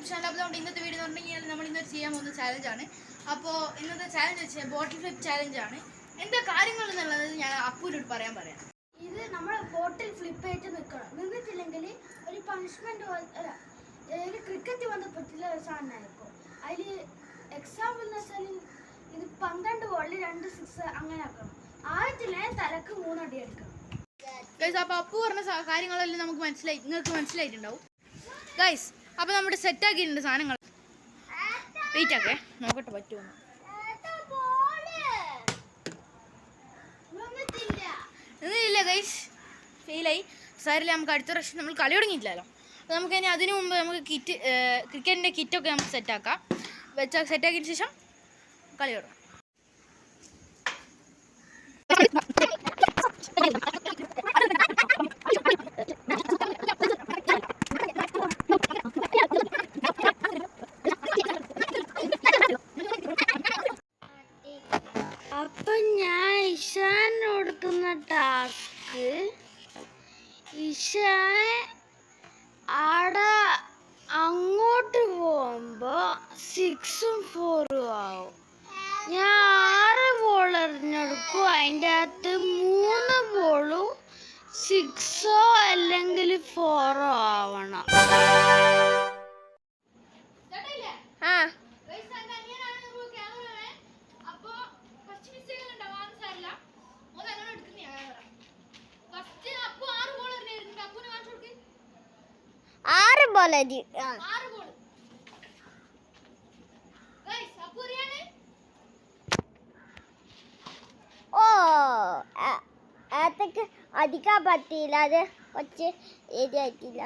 Channel. അപ്പോൾ ഇന്നത്തെ video എന്ന് പറഞ്ഞാൽ നമ്മൾ ഇന്നത്തെ ചെയ്യാൻ പോകുന്ന ചാലഞ്ചാണ്. അപ്പോൾ ഇന്നത്തെ ചാലഞ്ച് വെച്ചാൽ ബോട്ടിൽ ഫ്ലിപ്പ് ചാലഞ്ചാണ്. എന്താ കാര്യങ്ങൾ എന്നുള്ളത് ഞാൻ അപ്പൂരോട് പറയാം. ഇത് നമ്മൾ ബോട്ടിൽ ഫ്ലിപ്പ് ആയിട്ട് നിൽക്കണം. നിന്നിട്ടില്ലെങ്കിൽ ഒരു പണിഷ്മെന്റ് അല്ല, ഒരു ക്രിക്കറ്റ് ബന്ധപ്പെട്ടുള്ള ഒരു സാധനമായിരിക്കും. അതിൽ എക്സാമ്പിൾ എന്ന് വെച്ചാൽ ഇത് 12 ബോളിൽ 2 6 അങ്ങനെ ആക്കണം. ആദ്യത്തിലെ തലക്ക് 3 അടി എടുക്കണം. അപ്പോൾ അപ്പു പറഞ്ഞ കാര്യങ്ങളെല്ലാം നമുക്ക് നിങ്ങൾക്ക് മനസ്സിലായിട്ടുണ്ടാവും ഗൈസ്. അപ്പോൾ നമ്മുടെ സെറ്റാക്കിയിട്ടുണ്ട് സാധനങ്ങൾ. വെയിറ്റ് ആക്കേ, നോക്കട്ടെ പറ്റുമോ. ഇല്ല ഗൈസ്, ഫെയിലായി. സാറില്ല, നമുക്ക് അടുത്ത പ്രാവശ്യം നമ്മൾ കളി തുടങ്ങിയിട്ടില്ലല്ലോ. അപ്പോൾ നമുക്ക് ഇനി അതിനു മുമ്പ് നമുക്ക് ക്രിക്കറ്റിൻ്റെ കിറ്റൊക്കെ നമുക്ക് സെറ്റാക്കാം. സെറ്റാക്കിയതിന് ശേഷം കളി തുടങ്ങാം. അപ്പൊ ഞാൻ ഇഷാൻ കൊടുക്കുന്ന ടാസ്ക്, ഇഷാൻ ആടെ അങ്ങോട്ട് പോകുമ്പോ 6ഉം 4ഉം ആവും. ഞാൻ 6 ബോൾ എറിഞ്ഞെടുക്കും. അതിൻ്റെ അകത്ത് 3 ബോളും 6ഓ അല്ലെങ്കിൽ 4ഓ ആവണം. അതൊക്കെ അധികം പറ്റിയില്ല, അത് കുറച്ച് ഏരിയായിട്ടില്ല.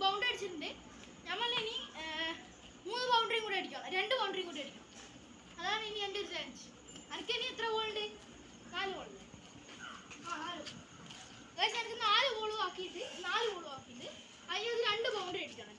ബൗണ്ടറി അടിച്ചിട്ടുണ്ട്. നമ്മൾ ഇനി 3 ബൗണ്ടറിയും കൂടി അടിക്കണം, 2 ബൗണ്ടറിയും കൂടി അടിക്കണം. അതാണ് ഇനി എൻ്റെ ഒരു ചാലഞ്ച്. എനിക്ക് ഇനി എത്ര ബോളുണ്ട്? 4 ബോളുണ്ട്. 4 എനിക്ക് 4 ബോളും ആക്കിയിട്ട് അതിന് 2 ബൗണ്ടറി അടിക്കണം.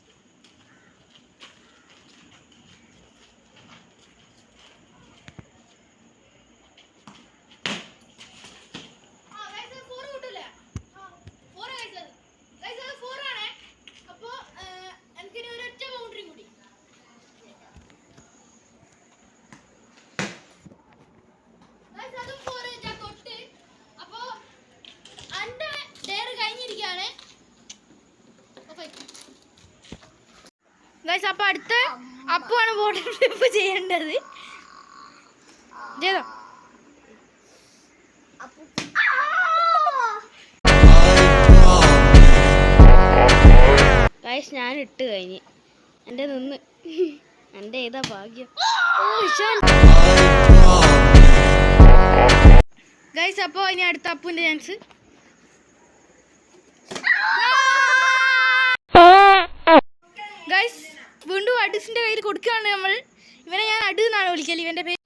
അപ്പൊ അടുത്ത അപ്പുവാണ് ബോട്ടിൽ ഫ്ലിപ്പ് ചെയ്യേണ്ടത്. ചെയ്തോ. ഗൈസ്, ഞാൻ ഇട്ട് കഴിഞ്ഞ് എൻ്റെ എൻ്റെ ഏതാ ഭാഗ്യം. ഗൈസ്, അപ്പോൾ ഇനി അടുത്ത അപ്പുവിൻ്റെ ചാൻസ്. ഗൈസ്, വീണ്ടും അടുസിൻ്റെ കയ്യിൽ കൊടുക്കുകയാണ് നമ്മൾ. ഇവനെ ഞാൻ അടു എന്നാണ് വിളിക്കല്, ഇവൻ്റെ പേര്.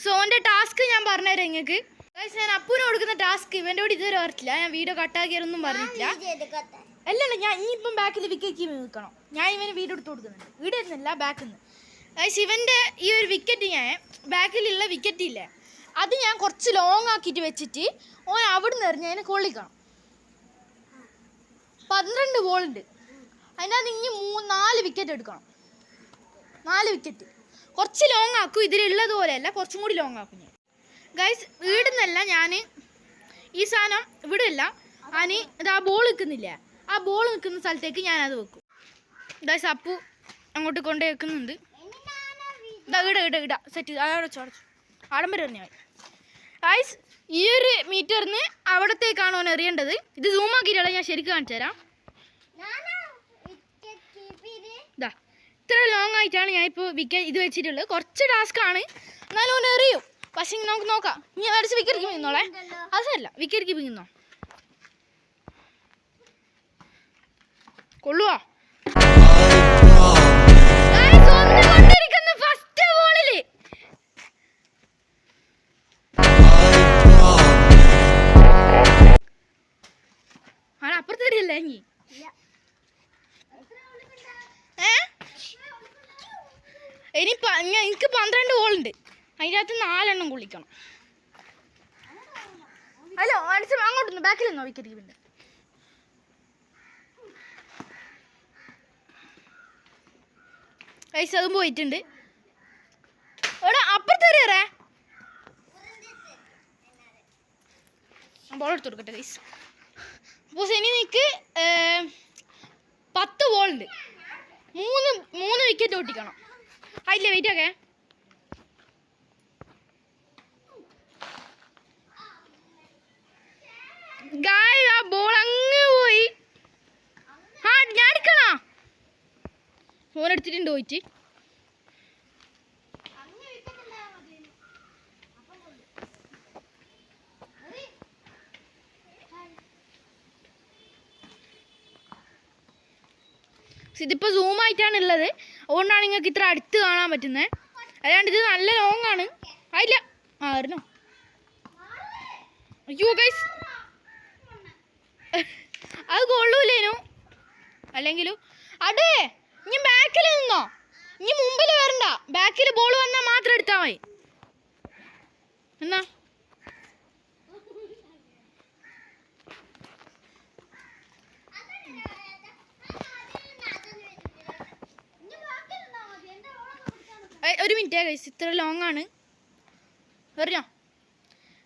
സോ ഓൻ്റെ ടാസ്ക് ഞാൻ പറഞ്ഞുതരാം നിങ്ങൾക്ക്. ഗൈസ്, ഞാൻ അപ്പുവിന് കൊടുക്കുന്ന ടാസ്ക് ഇവൻ്റെ കൂടെ ഇതുവരെ പറഞ്ഞിട്ടില്ല. ഞാൻ വീഡിയോ കട്ടാക്കിയൊന്നും പറഞ്ഞിട്ടില്ല. അല്ലല്ല, ഞാൻ ഇനിയിപ്പം ബാക്കിൽ വിക്കറ്റ് കീപ്പ് നിൽക്കണം. ഞാൻ ഇവന് വീഡിയോ എടുത്ത് കൊടുക്കുന്നുണ്ട്. വീഡിയോ ഇരുന്നില്ല, ബാക്കിൽ നിന്ന്. ഗൈസ്, ഇവൻ്റെ ഈ ഒരു വിക്കറ്റ് ഞാൻ ബാക്കിലുള്ള വിക്കറ്റ് ഇല്ലേ, അത് ഞാൻ കുറച്ച് ലോങ് ആക്കിയിട്ട് വെച്ചിട്ട് ഓൻ അവിടെ നിന്ന് എറിഞ്ഞ് അതിനെ കൊള്ളിക്കണം. 12 ബോളുണ്ട്. അതിനകത്ത് ഇനി 4 വിക്കറ്റ് എടുക്കണം. 4 വിക്കറ്റ് കുറച്ച് ലോങ് ആക്കും. ഇതിലുള്ളതുപോലെയല്ല, കുറച്ചും കൂടി ലോങ് ആക്കും ഞാൻ. ഗൈസ്, വീടുന്നല്ല, ഞാൻ ഈ സാധനം ഇവിടെ അല്ല, ഞാൻ ഇത് ആ ബോൾ നിൽക്കുന്നില്ല, ആ ബോൾ നിൽക്കുന്ന സ്ഥലത്തേക്ക് ഞാനത് വെക്കും. ഗൈസ്, അപ്പു അങ്ങോട്ട് കൊണ്ട് വെക്കുന്നുണ്ട്. ഇടാ സെറ്റ് അടച്ചു ആഡംബരം എറിഞ്ഞാൽ. ഗൈസ്, ഈ ഒരു മീറ്ററിന് അവിടത്തേക്കാണ് ഓൻ എറിയേണ്ടത്. ഇത് സൂം ആക്കിയിട്ടുള്ള ഞാൻ ശരിക്കും കാണിച്ചു തരാം. ഇത്ര ലോങ് ആയിട്ടാണ് ഞാനിപ്പോൾ വിക്കറ്റ് ഇത് വെച്ചിട്ടുള്ളത്. കുറച്ച് ടാസ്ക്കാണ്, എന്നാലും ഓൻ എറിയും. പക്ഷേ നമുക്ക് നോക്കാം. ഇനി അടിച്ച് വിക്കറ്റ് കീപ്പിംഗ് നിന്നോളെ. അതല്ല, വിക്കറ്റ് കീപ്പിംഗ് നിന്നോ. കൊള്ളുവാ. ഫസ്റ്റ് ബോളില് അതിൻ്റെ അകത്ത് 4 എണ്ണം കുളിക്കണം. അല്ല മനസ്സിൽ അങ്ങോട്ടൊന്ന് ബാക്കിൽ നിന്നോ വിക്കറ്റ് കീപ്പിൻ്റെ. ഗൈസ് അതും പോയിട്ടുണ്ട്. എവിടെ അപ്പുറത്ത് കയറിയറേ ബോൾ എടുത്ത് കൊടുക്കട്ടെ ഗൈസ്. അപ്പോൾ ഇനി നിനക്ക് 10 ബോളുണ്ട്. 3 വിക്കറ്റ് ഓട്ടിക്കണം. അതില്ലേ വെയിറ്റ് ഒക്കെ ഗായ് ആ ബോൾ അങ്ങ് പോയി. ആ ഞാൻ എടുക്കണ ഫോൺ എടുത്തിട്ടുണ്ട് പോയിട്ട്. ഇതിപ്പോൾ സൂം ആയിട്ടാണ് ഉള്ളത്, അതുകൊണ്ടാണ് നിങ്ങൾക്ക് ഇത്ര അടുത്ത് കാണാൻ പറ്റുന്നത്. അല്ലാണ്ട് ഇത് നല്ല ലോങ് ആണ്. ആയില്ല ആയിരുന്നോ? അയ്യോ ഗൈസ് അത് കൊള്ളൂലേനു. അല്ലെങ്കിലും അടേ ഇനി ബാക്കിൽ നിന്നോ, ഇനി മുമ്പിൽ വരണ്ട. ബാക്കിൽ ബോൾ വന്നാൽ മാത്രം എടുത്താൽ മതി. എന്നാ ഒരു മിനിറ്റ് ഗൈസ്, ഇത്ര ലോങ് ആണ്. പറഞ്ഞോ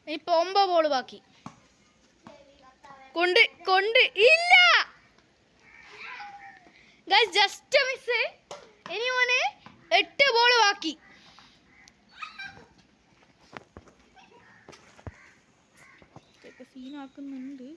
ഇപ്പൊ 9 ബോൾ ബാക്കി. കൊണ്ട് ഇല്ല ഗൈസ്, ജസ്റ്റ് മിസ്. ഇനി മോനെ 8 ബോൾ ബാക്കി. സീനാക്കുന്നുണ്ട്.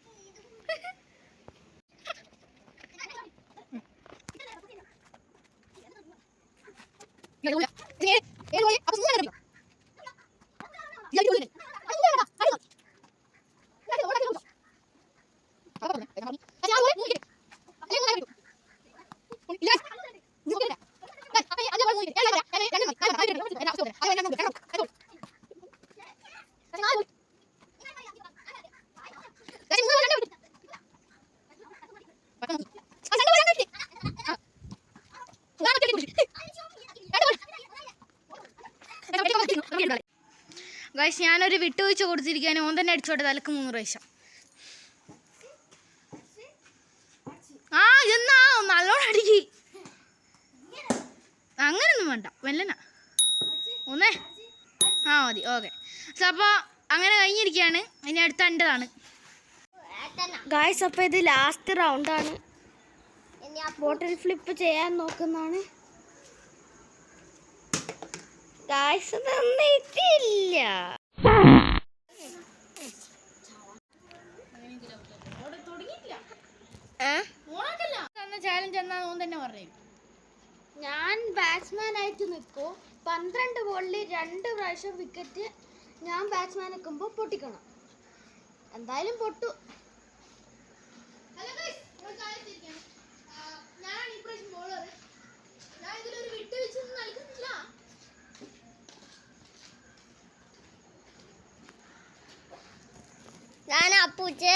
ഗൈസ് ഞാനൊരു വിട്ടുവീഴ്ച കൊടുത്തിരിക്കാൻ ഓൻ തന്നെ അടിച്ചോട്ടെ തലക്ക് 3 പ്രാവശ്യം. ആ എന്നാ നല്ലോണം അടിക്ക്. അങ്ങനൊന്നും വേണ്ട, വെല്ലനാ ഒന്നേ ആ മതി. ഓക്കെ അപ്പോൾ അങ്ങനെ കഴിഞ്ഞിരിക്കുകയാണ്. ഇനി അടുത്ത എൻ്റെതാണ് ഗായ്സ്. അപ്പോൾ ഇത് ലാസ്റ്റ് റൗണ്ടാണ്. ബോട്ടിൽ ഫ്ലിപ്പ് ചെയ്യാൻ നോക്കുന്നതാണ് ഗായ്സ്. തന്നിട്ടില്ല. ചാലഞ്ച് എന്നാ ഓൻ തന്നെ പറയും. ഞാൻ ബാറ്റ്സ്മാൻ ആയിട്ട് നിൽക്കും. 12 ബോളിൽ 2 പ്രാവശ്യം വിക്കറ്റ് ഞാൻ ബാറ്റ്സ്മാൻ നിൽക്കുമ്പോൾ പൊട്ടിക്കണം. എന്തായാലും പൊട്ടു. ഞാൻ അപ്പൂച്ച്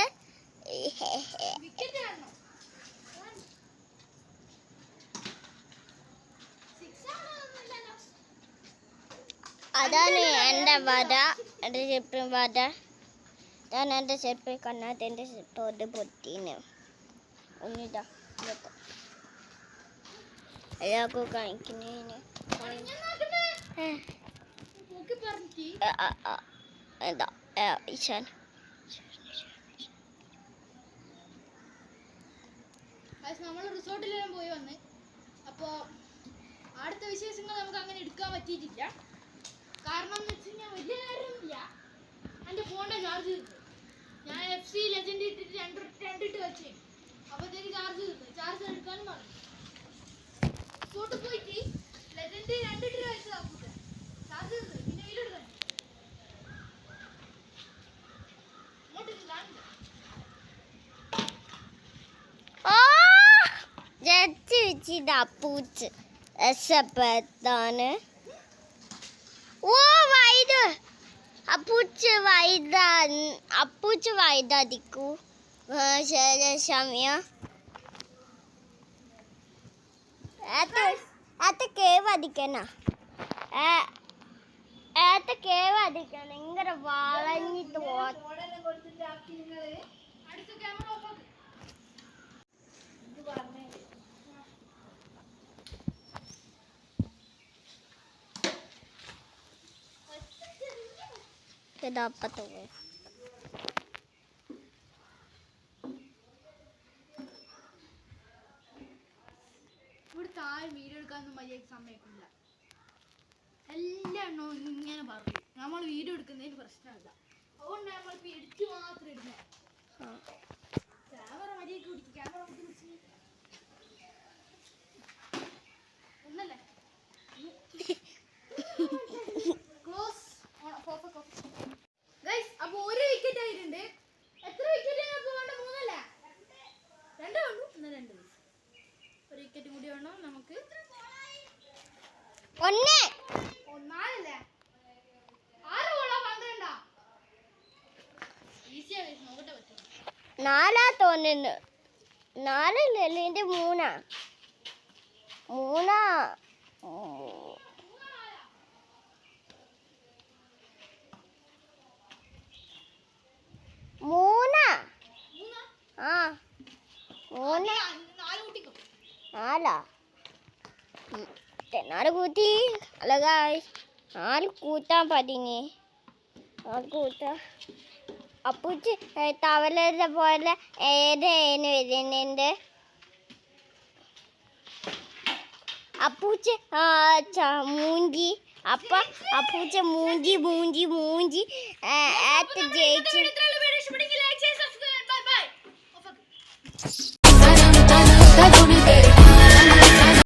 അതാണ് എൻ്റെ വര. എൻ്റെ ചെപ്പിൻ വര. ഞാൻ എൻ്റെ ചെപ്പിൽ കണ്ണാത്ത എൻ്റെ തോത് പൊട്ടീന് ഒന്നിതാ എല്ലാവർക്കും കാണിക്കുന്നതിന് എന്താ ഈശാൻ. നമ്മൾ റിസോർട്ടിലെല്ലാം പോയി വന്ന്. അപ്പോൾ അടുത്ത വിശേഷങ്ങൾ നമുക്ക് അങ്ങനെ എടുക്കാൻ പറ്റിയിട്ടില്ല. കാരണം എന്ന് വെച്ച് കഴിഞ്ഞാൽ വലിയ കാര്യമൊന്നുമില്ല. എൻ്റെ ഫോണിൻ്റെ ചാർജ് തീർന്നു. ഞാൻ FC ലെജൻഡ് ഇട്ടിട്ട് രണ്ടിട്ട് വെച്ചേ. അപ്പോഴത്തേക്ക് ചാർജ് എടുക്കാനും പറഞ്ഞു. റിസോർട്ട് പോയിട്ട് ലെജൻഡ് 2 ഇട്ട് വെച്ചതാ. ചാർജ് തീർന്നു. പിന്നെ വീടെടുക്കാൻ ജഡ്ജിച്ചിട്ട് അപ്പൂച്ച് രക്ഷപ്പെട്ടാണ്. ഓ വൈദ് അപ്പൂച്ച് വൈദാദിക്കൂ സമയം അത് കേവടിക്കണ ഏത്ത കേവാതിരിക്കണം ഭയങ്കര വളഞ്ഞിട്ട് ഫോണെല്ലാം കൊടുത്തിട്ട് ആക്കി നിങ്ങള് അടുത്ത ക്യാമറ ഓഫ് ആക്ക്. ഇത് പറഞ്ഞേ ഇതപ്പത്ത് പോയി ഇവിടെ താഴെ വീഡിയോ എടുക്കാനൊന്നും മര്യാദക്ക് സമയമില്ല. എല്ലാ എണ്ണവും ഇങ്ങനെ പറയും. നമ്മൾ വീഡിയോ എടുക്കുന്നതിന് പ്രശ്നമില്ല. അതുകൊണ്ട് നമ്മളിപ്പോൾ എഡിറ്റ് മാത്രം ഇടുന്നത്. ക്യാമറ മര്യാദക്ക് പിടിക്കും. ക്യാമറ ഒന്നല്ലേ ക്ലോസ് ഗൈസ്. അപ്പോൾ ഒരു വിക്കറ്റ് ആയിട്ടുണ്ട്. എത്ര വിക്കറ്റ് ഞങ്ങൾക്ക് വേണ്ട? 3 അല്ലേ? 2 വേണ്ടു. എന്നാൽ 2 ഒരു വിക്കറ്റ് കൂടി വേണം നമുക്ക്. 1 4 6 ബോളാ 12 ഈസിയാണ്. നോക്കട്ടെ പറ്റും. 4 തോന്നുന്നു. 4 അല്ലേ? എൻ്റെ 3 ആ 3 4 കൂട്ടിക്കോ. 4 4 കൂട്ടി. അല്ല ഗായ്സ് 4 കൂട്ടാൻ പതിഞ്ഞ് 4 കൂട്ടാ. അപ്പൂച്ച് തവലയുടെ പോലെ ഏതേന് വരുന്നുണ്ട്. അപ്പൂച്ച് മൂഞ്ചി അപ്പൂച്ച മൂഞ്ചി ജയിച്ചു. Bye bye.